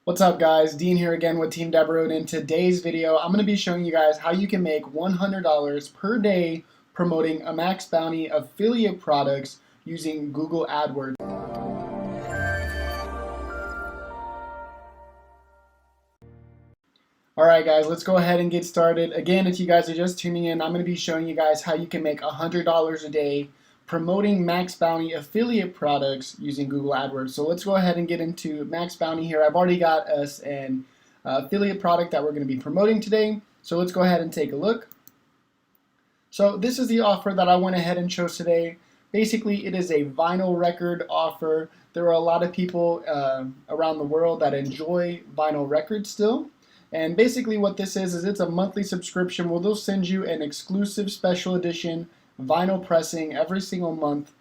What's up guys, Dean here again with Team Deborah, and in today's video I'm going to be showing you guys how you can make $100 per day promoting a Maxbounty affiliate products using Google AdWords. Alright guys, let's go ahead and get started. Again, if you guys are just tuning in, I'm going to be showing you guys how you can make $100 a day promoting Maxbounty affiliate products using Google AdWords. So let's go ahead and get into Maxbounty here. I've already got us an affiliate product that we're going to be promoting today. So let's go ahead and take a look. So this is the offer that I went ahead and chose today. Basically, it is a vinyl record offer. There are a lot of people around the world that enjoy vinyl records still. And basically what this is it's a monthly subscription where they'll send you an exclusive special edition vinyl pressing every single month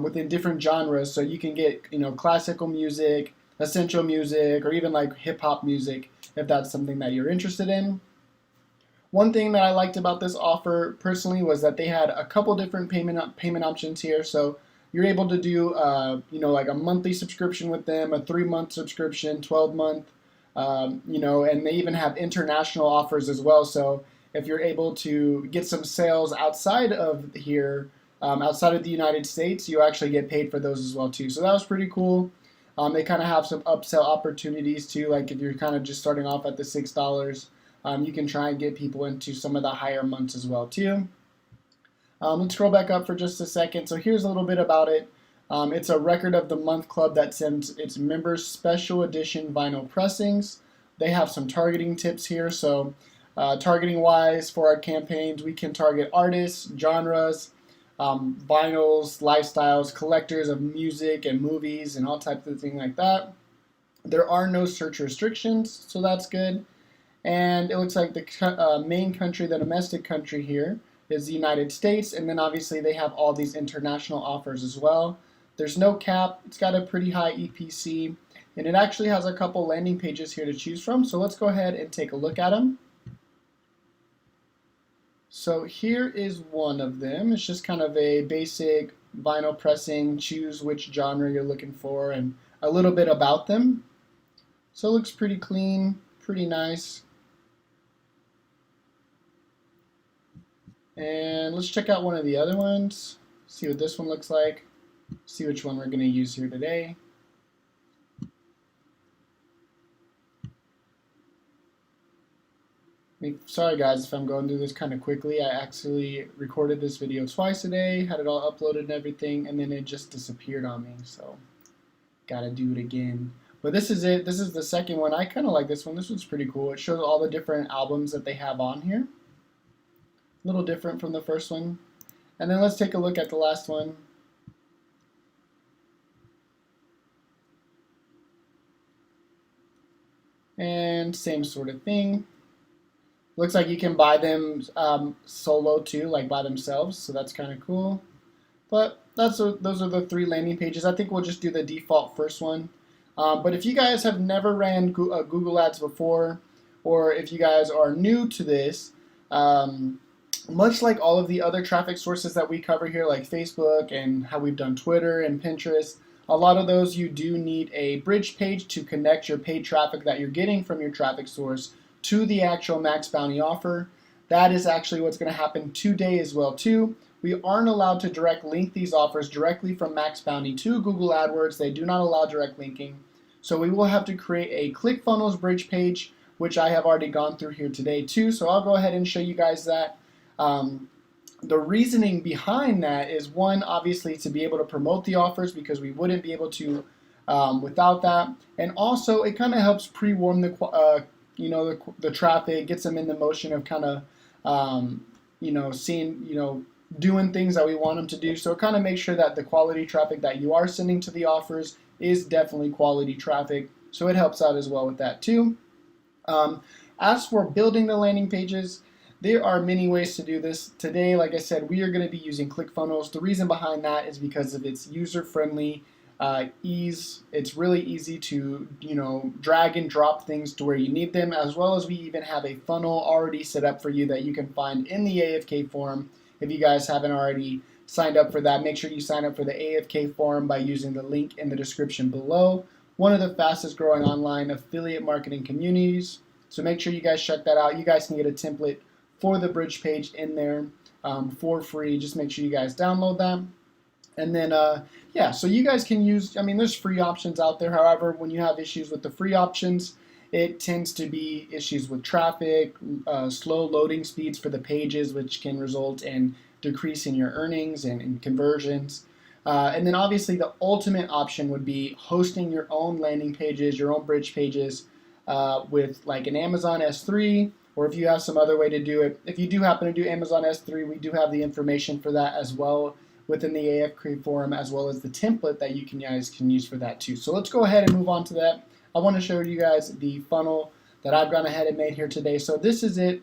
within different genres. So you can get, classical music, essential music, or even like hip hop music if that's something that you're interested in. One thing that I liked about this offer personally was that they had a couple different payment options here. So you're able to do like a monthly subscription with them, a 3-month subscription, 12-month. And they even have international offers as well. So if you're able to get some sales outside of here, outside of the United States, you actually get paid for those as well too. So that was pretty cool. They kind of have some upsell opportunities too. Like if you're kind of just starting off at the $6, you can try and get people into some of the higher months as well too. Let's scroll back up for just a second. So here's a little bit about it. It's a record of the month club that sends its members special edition vinyl pressings. They have some targeting tips here. So targeting wise for our campaigns, we can target artists, genres, vinyls, lifestyles, collectors of music and movies and all types of things like that. There are no search restrictions, so that's good. And it looks like the main country, the domestic country here is the United States, and then obviously they have all these international offers as well. There's no cap. It's got a pretty high EPC, and it actually has a couple landing pages here to choose from. So let's go ahead and take a look at them. So here is one of them. It's just kind of a basic vinyl pressing. Choose which genre you're looking for and a little bit about them. So it looks pretty clean, pretty nice. And let's check out one of the other ones, see what this one looks like. See which one we're going to use here today. Sorry guys if I'm going through this kind of quickly. I actually recorded this video twice today, had it all uploaded and everything, and then it just disappeared on me, so gotta do it again. But this is it. This is the second one. I kind of like this one. This one's pretty cool. It shows all the different albums that they have on here. A little different from the first one. And then let's take a look at the last one. And same sort of thing. Looks like you can buy them solo too, like by themselves, so that's kind of cool. But those are the 3 landing pages. I think we'll just do the default first one. But if you guys have never ran Google Ads before, or if you guys are new to this, much like all of the other traffic sources that we cover here, like Facebook and how we've done Twitter and Pinterest, a lot of those you do need a bridge page to connect your paid traffic that you're getting from your traffic source to the actual Maxbounty offer. That is actually what's going to happen today as well too. We aren't allowed to direct link these offers directly from Maxbounty to Google AdWords. They do not allow direct linking. So we will have to create a ClickFunnels bridge page, which I have already gone through here today too. So I'll go ahead and show you guys that. The reasoning behind that is, one, obviously to be able to promote the offers, because we wouldn't be able to without that, and also it kind of helps pre-warm the traffic, gets them in the motion of kind of seeing, doing things that we want them to do. So it kind of makes sure that the quality traffic that you are sending to the offers is definitely quality traffic. So it helps out as well with that too. As for building the landing pages, there are many ways to do this. Today, like I said, we are going to be using ClickFunnels. The reason behind that is because of its user-friendly ease. It's really easy to, drag and drop things to where you need them, as well as we even have a funnel already set up for you that you can find in the AFK forum. If you guys haven't already signed up for that, make sure you sign up for the AFK forum by using the link in the description below. one of the fastest growing online affiliate marketing communities. So make sure you guys check that out. You guys can get a template for the bridge page in there for free. Just make sure you guys download that. And then, yeah, so you guys can use, I mean, there's free options out there. However, when you have issues with the free options, it tends to be issues with traffic, slow loading speeds for the pages, which can result in decreasing your earnings and conversions. And then obviously the ultimate option would be hosting your own landing pages, your own bridge pages with like an Amazon S3, or if you have some other way to do it. If you do happen to do Amazon S3, we do have the information for that as well within the AFK forum, as well as the template that you guys can use for that too. So let's go ahead and move on to that. I want to show you guys the funnel that I've gone ahead and made here today. So this is it.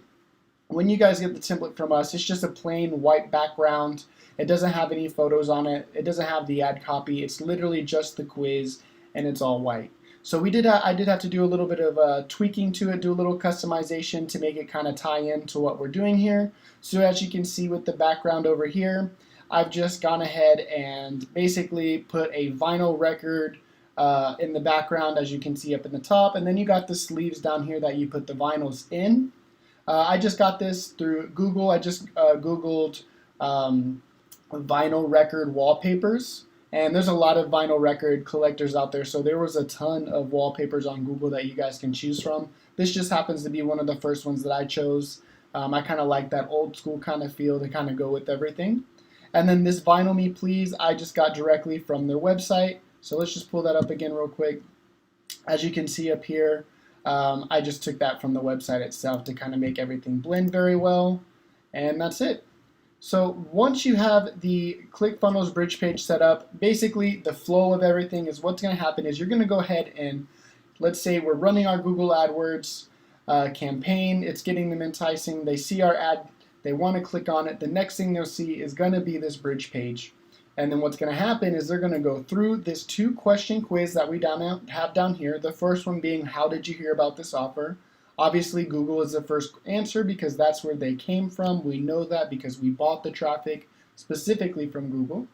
When you guys get the template from us, it's just a plain white background. It doesn't have any photos on it. It doesn't have the ad copy. It's literally just the quiz, and it's all white. So I did have to do a little bit of tweaking to it, do a little customization to make it kind of tie in to what we're doing here. So as you can see with the background over here, I've just gone ahead and basically put a vinyl record in the background, as you can see up in the top, and then you got the sleeves down here that you put the vinyls in. I just got this through Google. I just Googled vinyl record wallpapers, and there's a lot of vinyl record collectors out there, so there was a ton of wallpapers on Google that you guys can choose from. This just happens to be one of the first ones that I chose. I kind of like that old school kind of feel to kind of go with everything. And then this Vinyl Me Please, I just got directly from their website. So let's just pull that up again real quick. As you can see up here, I just took that from the website itself to kind of make everything blend very well. And that's it. So once you have the ClickFunnels bridge page set up, basically the flow of everything is what's going to happen is you're going to go ahead and, let's say we're running our Google AdWords campaign. It's getting them enticing. They see our ad. They want to click on it. The next thing they'll see is going to be this bridge page. And then what's going to happen is they're going to go through this 2-question quiz that we have down here. The first one being, how did you hear about this offer? Obviously, Google is the first answer because that's where they came from. We know that because we bought the traffic specifically from Google.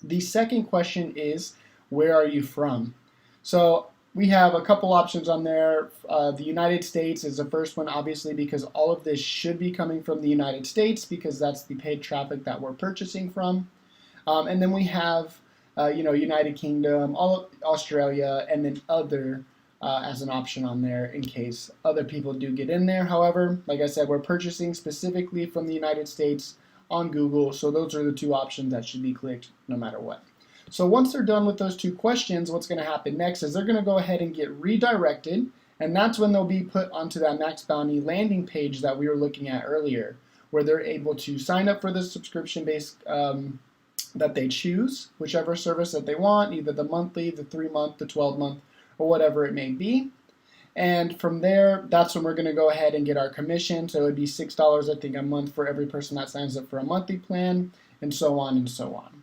The second question is, where are you from? So we have a couple options on there. The United States is the first one, obviously, because all of this should be coming from the United States because that's the paid traffic that we're purchasing from. And then we have, United Kingdom, Australia, and then other as an option on there in case other people do get in there. However, like I said, we're purchasing specifically from the United States on Google, so those are the 2 options that should be clicked no matter what. So once they're done with those 2 questions, what's going to happen next is they're going to go ahead and get redirected, and that's when they'll be put onto that Maxbounty landing page that we were looking at earlier, where they're able to sign up for the subscription-based that they choose, whichever service that they want, either the monthly, the 3-month, the 12-month, or whatever it may be. And from there, that's when we're going to go ahead and get our commission. So it would be $6, I think, a month for every person that signs up for a monthly plan, and so on and so on.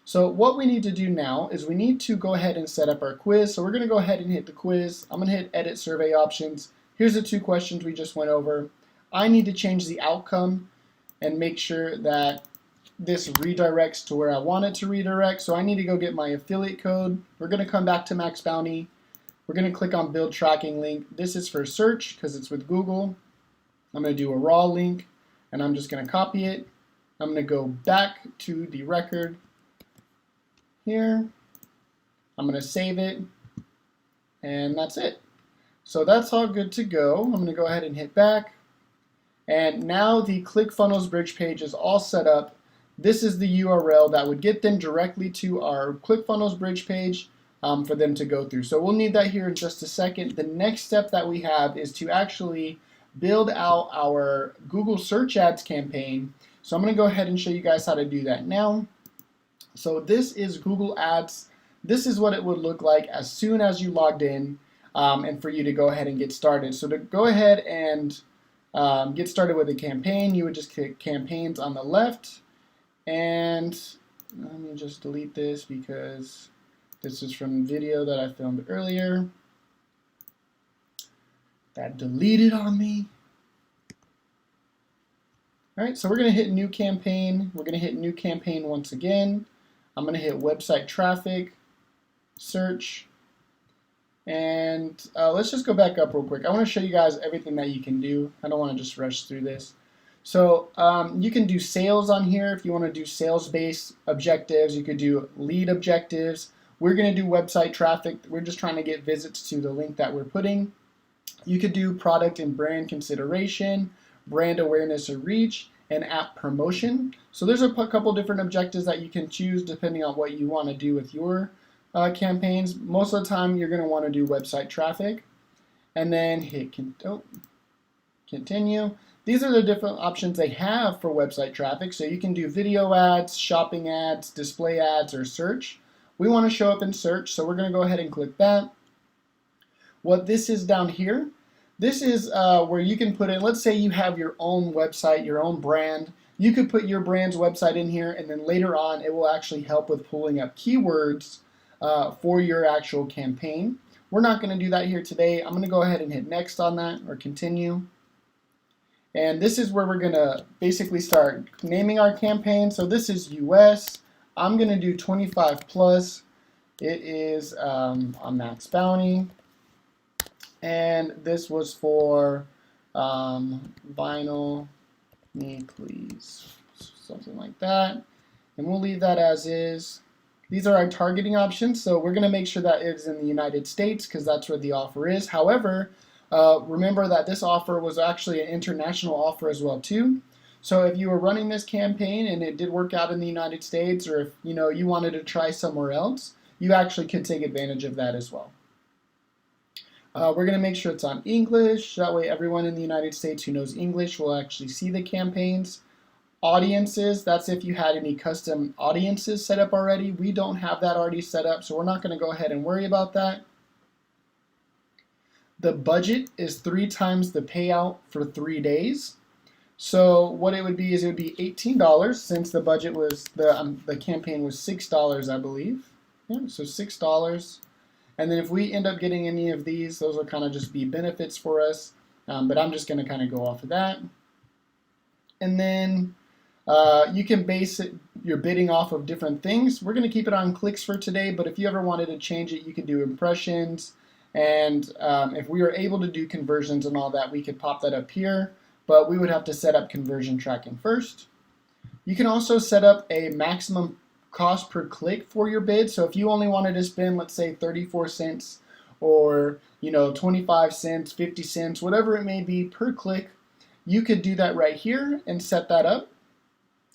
So what we need to do now is we need to go ahead and set up our quiz. So we're going to go ahead and hit the quiz. I'm going to hit edit survey options. Here's the 2 questions we just went over. I need to change the outcome and make sure that this redirects to where I want it to redirect. So I need to go get my affiliate code. We're going to come back to Maxbounty. We're going to click on build tracking link. This is for search because it's with Google. I'm going to do a raw link, and I'm just going to copy it. I'm going to go back to the record here. I'm going to save it, and that's it. So that's all good to go. I'm going to go ahead and hit back, and now the ClickFunnels bridge page is all set up. This is the URL that would get them directly to our ClickFunnels bridge page for them to go through. So we'll need that here in just a second. The next step that we have is to actually build out our Google Search Ads campaign. So I'm going to go ahead and show you guys how to do that now. So this is Google Ads. This is what it would look like as soon as you logged in and for you to go ahead and get started. So to go ahead and get started with a campaign, you would just click campaigns on the left. And let me just delete this because this is from a video that I filmed earlier that deleted on me. All right, so we're going to hit new campaign. We're going to hit new campaign once again. I'm going to hit website traffic, search, And let's just go back up real quick. I want to show you guys everything that you can do. I don't want to just rush through this. So you can do sales on here if you want to do sales-based objectives. You could do lead objectives. We're going to do website traffic. We're just trying to get visits to the link that we're putting. You could do product and brand consideration, brand awareness or reach, and app promotion. So there's a couple different objectives that you can choose depending on what you want to do with your campaigns. Most of the time you're going to want to do website traffic, and then hit continue. These are the different options they have for website traffic. So you can do video ads, shopping ads, display ads, or search. We want to show up in search, so we're going to go ahead and click that. What this is down here, this is where you can put in, let's say you have your own website, your own brand. You could put your brand's website in here, and then later on it will actually help with pulling up keywords for your actual campaign. We're not going to do that here today. I'm going to go ahead and hit next on that or continue. And this is where we're going to basically start naming our campaign. So this is US. I'm going to do 25 plus. It is on Maxbounty. And this was for vinyl, me please, something like that. And we'll leave that as is. These are our targeting options, so we're going to make sure that it's in the United States because that's where the offer is. However, remember that this offer was actually an international offer as well too. So if you were running this campaign and it did work out in the United States, or if you wanted to try somewhere else, you actually could take advantage of that as well. We're going to make sure it's on English. That way everyone in the United States who knows English will actually see the campaigns. Audiences, that's if you had any custom audiences set up already. We don't have that already set up, so we're not going to go ahead and worry about that. The budget is 3 times the payout for 3 days. So what it would be is it would be $18 since the budget was, the campaign was $6, I believe. Yeah, so $6. And then if we end up getting any of these, those will kind of just be benefits for us. But I'm just going to kind of go off of that. And then you can base your bidding off of different things. We're going to keep it on clicks for today, but if you ever wanted to change it, you could do impressions. And if we were able to do conversions and all that, we could pop that up here. But we would have to set up conversion tracking first. You can also set up a maximum cost per click for your bid. So if you only wanted to spend, let's say 34 cents or 25 cents, 50 cents, whatever it may be per click, you could do that right here and set that up,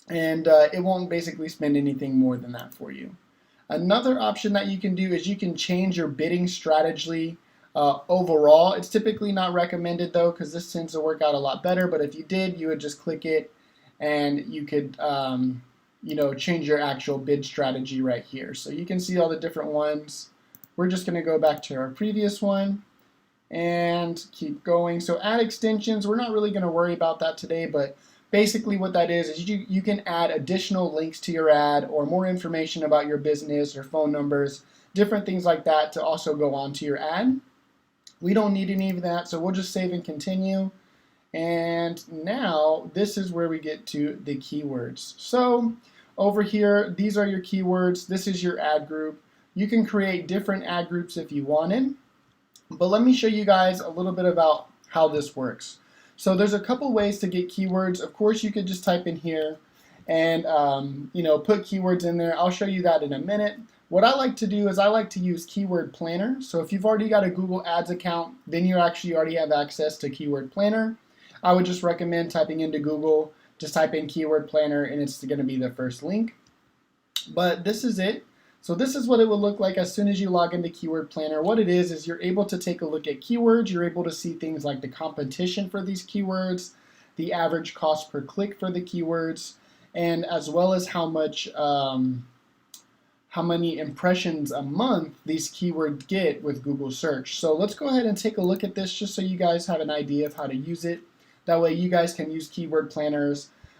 and it won't basically spend anything more than that for you. Another option that you can do is you can change your bidding strategy overall. It's typically not recommended though, because this tends to work out a lot better, but if you did, you would just click it and you could change your actual bid strategy right here. So you can see all the different ones. We're just going to go back to our previous one and keep going. So add extensions, we're not really going to worry about that today, but basically what that is you can add additional links to your ad or more information about your business or phone numbers, different things like that to also go onto your ad. We don't need any of that, so we'll just save and continue. And now this is where we get to the keywords. So over here, these are your keywords. This is your ad group. You can create different ad groups if you wanted, but let me show you guys a little bit about how this works. So there's a couple ways to get keywords. Of course, you could just type in here and put keywords in there. I'll show you that in a minute. What I like to do is I like to use Keyword Planner. So if you've already got a Google Ads account, then you actually already have access to Keyword Planner. I would just recommend typing into Google, just type in Keyword Planner and it's going to be the first link. But this is it. So this is what it will look like as soon as you log into Keyword Planner. What it is you're able to take a look at keywords. You're able to see things like the competition for these keywords, the average cost per click for the keywords, and as well as how many impressions a month these keywords get with Google search. So let's go ahead and take a look at this just so you guys have an idea of how to use it. That way you guys can use Keyword Planner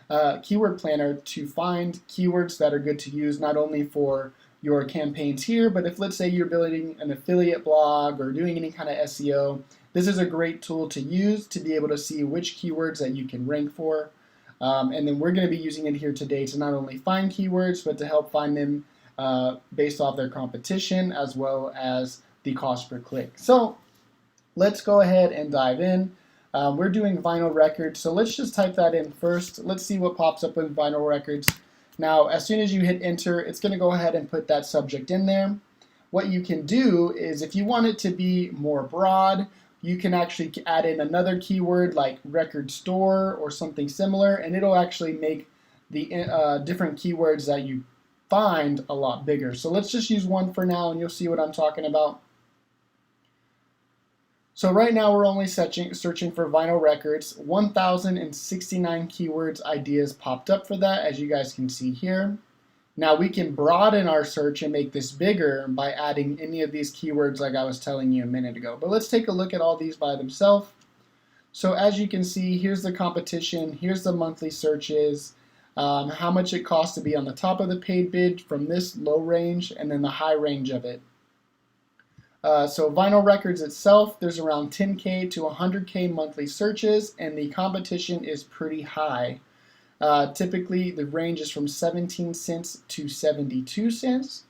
to find keywords that are good to use not only for your campaigns here, but if let's say you're building an affiliate blog or doing any kind of SEO, this is a great tool to use to be able to see which keywords that you can rank for. And then we're going to be using it here today to not only find keywords, but to help find them based off their competition as well as the cost per click. So let's go ahead and dive in. We're doing vinyl records, so let's just type that in first. Let's see what pops up in vinyl records. Now, as soon as you hit enter, it's going to go ahead and put that subject in there. What you can do is, if you want it to be more broad, you can actually add in another keyword like record store or something similar, and it'll actually make the different keywords that you find a lot bigger. So let's just use one for now, and you'll see what I'm talking about. So right now we're only searching for vinyl records. 1,069 keywords ideas popped up for that, as you guys can see here. Now we can broaden our search and make this bigger by adding any of these keywords like I was telling you a minute ago. But let's take a look at all these by themselves. So as you can see, here's the competition, here's the monthly searches, how much it costs to be on the top of the paid bid from this low range, and then the high range of it. So vinyl records itself, there's around 10K to 100K monthly searches, and the competition is pretty high. Typically, the range is from 17 cents to 72 cents.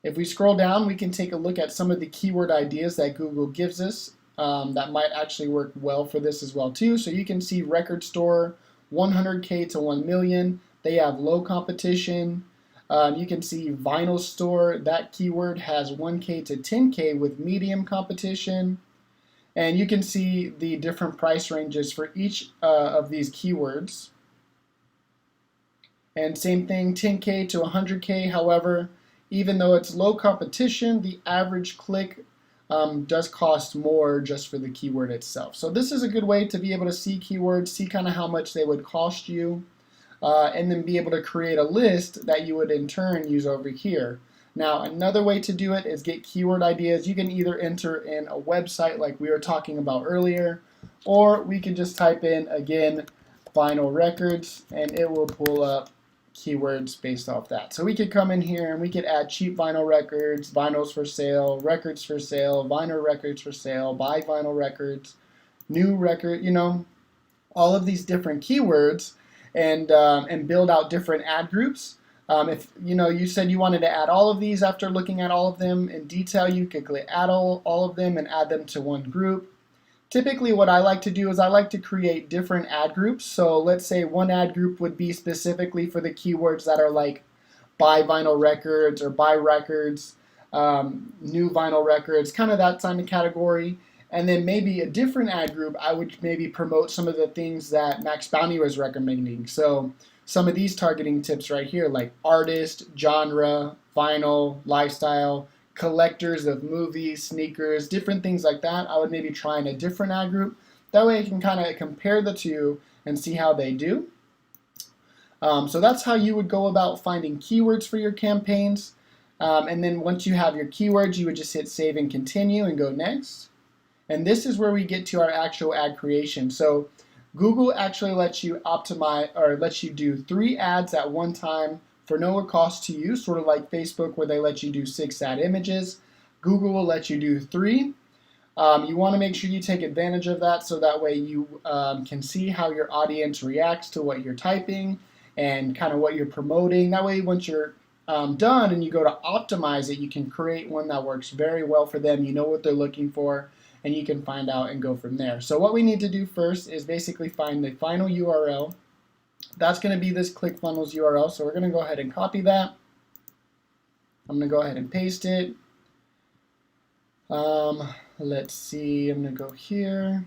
If we scroll down, we can take a look at some of the keyword ideas that Google gives us that might actually work well for this as well too. So you can see record store, 100K to 1 million. They have low competition. You can see vinyl store, that keyword has 1K to 10K with medium competition. And you can see the different price ranges for each of these keywords. And same thing, 10K to 100K. However, even though it's low competition, the average click does cost more just for the keyword itself. So this is a good way to be able to see keywords, see kind of how much they would cost you. And then be able to create a list that you would in turn use over here. Now, another way to do it is get keyword ideas. You can either enter in a website like we were talking about earlier, or we can just type in, again, vinyl records, and it will pull up keywords based off that. So we could come in here and we could add cheap vinyl records, vinyls for sale, records for sale, vinyl records for sale, buy vinyl records, new record, all of these different keywords. And build out different ad groups. If you said you wanted to add all of these after looking at all of them in detail, you could click add all of them and add them to one group. Typically what I like to do is I like to create different ad groups. So let's say one ad group would be specifically for the keywords that are like buy vinyl records or buy records, new vinyl records, kind of that kind of category. And then maybe a different ad group, I would maybe promote some of the things that Maxbounty was recommending. So some of these targeting tips right here, like artist, genre, vinyl, lifestyle, collectors of movies, sneakers, different things like that, I would maybe try in a different ad group. That way I can kind of compare the two and see how they do. So that's how you would go about finding keywords for your campaigns. And then once you have your keywords, you would just hit save and continue and go next. And this is where we get to our actual ad creation. So Google actually lets you optimize, or lets you do 3 ads at one time for no cost to you, sort of like Facebook where they let you do 6 ad images. Google will let you do 3. You want to make sure you take advantage of that so that way you can see how your audience reacts to what you're typing and kind of what you're promoting. That way once you're done and you go to optimize it, you can create one that works very well for them. You know what they're looking for, and you can find out and go from there. So what we need to do first is basically find the final URL. That's going to be this ClickFunnels URL, so we're going to go ahead and copy that. I'm going to go ahead and paste it. Let's see, I'm going to go here.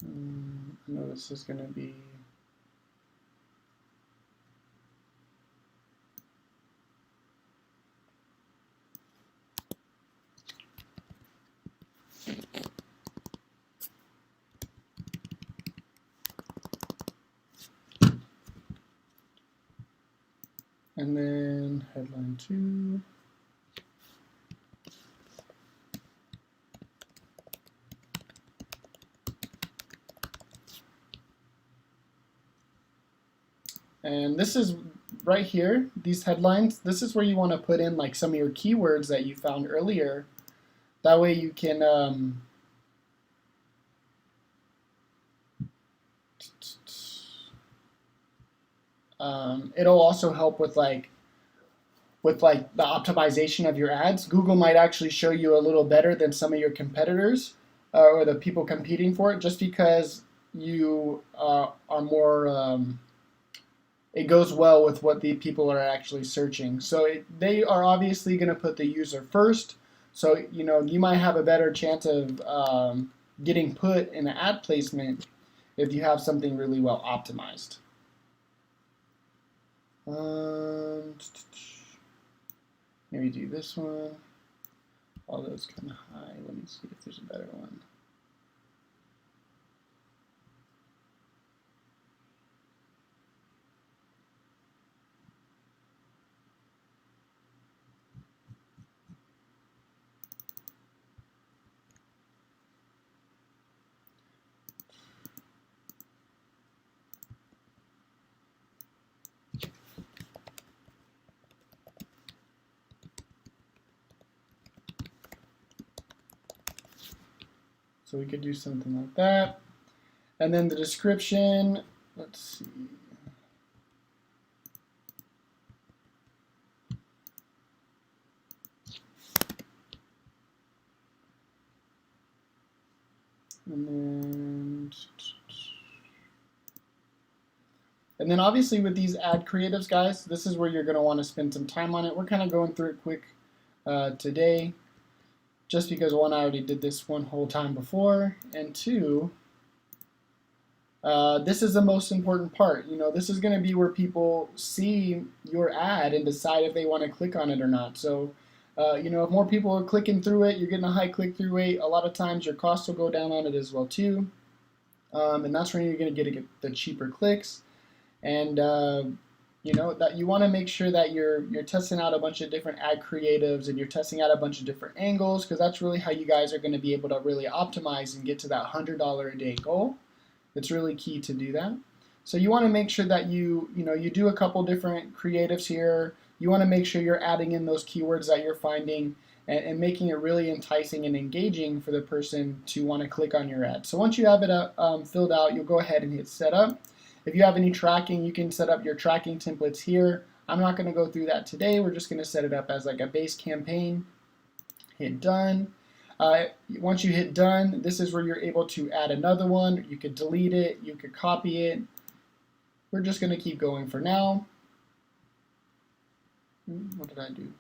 I know this is going to be and then headline 2. And this is right here, these headlines. This is where you want to put in like some of your keywords that you found earlier. That way you can It'll also help with the optimization of your ads. Google might actually show you a little better than some of your competitors or the people competing for it, just because you are more. It goes well with what the people are actually searching. So they are obviously going to put the user first. So you might have a better chance of getting put in an ad placement if you have something really well optimized. Maybe do this one. All those kind of high. Let me see if there's a better one. So we could do something like that. And then the description, let's see. And then obviously with these ad creatives, guys, this is where you're going to want to spend some time on it. We're kind of going through it quick today, just because one, I already did this one whole time before, and two, this is the most important part. This is going to be where people see your ad and decide if they want to click on it or not. So, if more people are clicking through it, you're getting a high click-through rate. A lot of times your costs will go down on it as well too, and that's when you're going to get the cheaper clicks. And that you want to make sure that you're testing out a bunch of different ad creatives and you're testing out a bunch of different angles, because that's really how you guys are going to be able to really optimize and get to that $100 a day goal. It's really key to do that. So you want to make sure that you do a couple different creatives here. You want to make sure you're adding in those keywords that you're finding and making it really enticing and engaging for the person to want to click on your ad. So once you have it filled out, you'll go ahead and hit setup. If you have any tracking, you can set up your tracking templates here. I'm not going to go through that today. We're just going to set it up as like a base campaign. Hit done. Once you hit done, this is where you're able to add another one. You could delete it. You could copy it. We're just going to keep going for now. What did I do?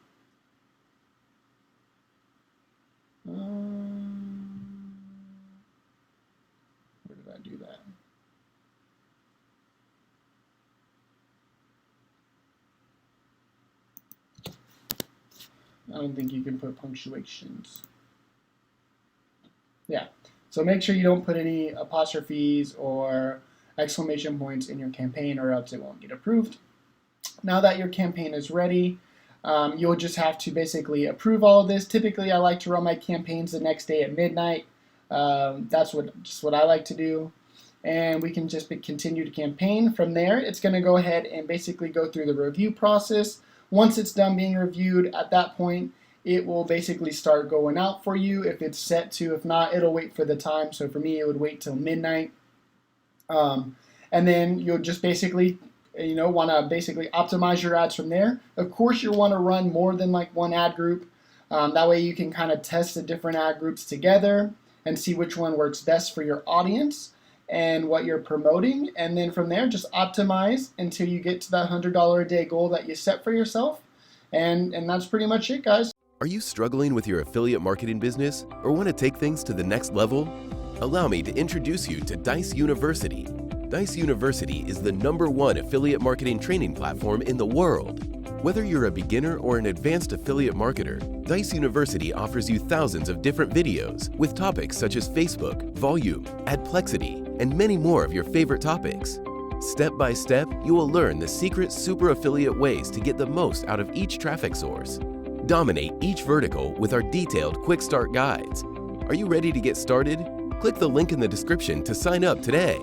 Where did I do that? I don't think you can put punctuations. Yeah, so make sure you don't put any apostrophes or exclamation points in your campaign, or else it won't get approved. Now that your campaign is ready, you'll just have to basically approve all of this. Typically, I like to run my campaigns the next day at midnight. That's just what I like to do. And we can just continue to campaign. From there, it's going to go ahead and basically go through the review process. Once it's done being reviewed, at that point, it will basically start going out for you if it's set to. If not, it'll wait for the time. So for me, it would wait till midnight. And then you'll just basically, want to basically optimize your ads from there. Of course, you'll want to run more than like one ad group. That way you can kind of test the different ad groups together and see which one works best for your audience and what you're promoting, and then from there just optimize until you get to that $100 a day goal that you set for yourself, and that's pretty much it, guys. Are you struggling with your affiliate marketing business or want to take things to the next level? Allow me to introduce you to Dijs University. Dijs University is the #1 affiliate marketing training platform in the world. Whether you're a beginner or an advanced affiliate marketer, Dijs University offers you thousands of different videos with topics such as Facebook, volume, adplexity, and many more of your favorite topics. Step by step, you will learn the secret super affiliate ways to get the most out of each traffic source. Dominate each vertical with our detailed quick start guides. Are you ready to get started? Click the link in the description to sign up today.